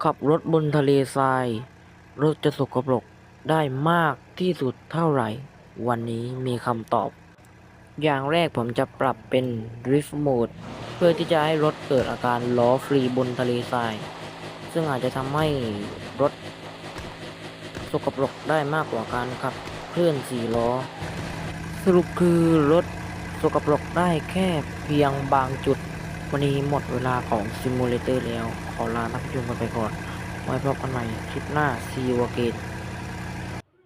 ขับรถบนทะเลทรายรถจะสกปรกได้มากที่สุดเท่าไหร่วันนี้มีคำตอบอย่างแรกผมจะปรับเป็น Drift Mode เพื่อที่จะให้รถเกิดอาการล้อฟรีบนทะเลทรายซึ่งอาจจะทำให้รถสกปรกได้มากกว่าการขับเคลื่อนสี่ล้อสรุปคือรถสกปรกได้แค่เพียงบางจุดวันนี้หมดเวลาของซิมูเลเตอร์แล้วขอลาท่านผู้ชมกันไปก่อนไว้พบกันใหม่คลิปหน้า See you again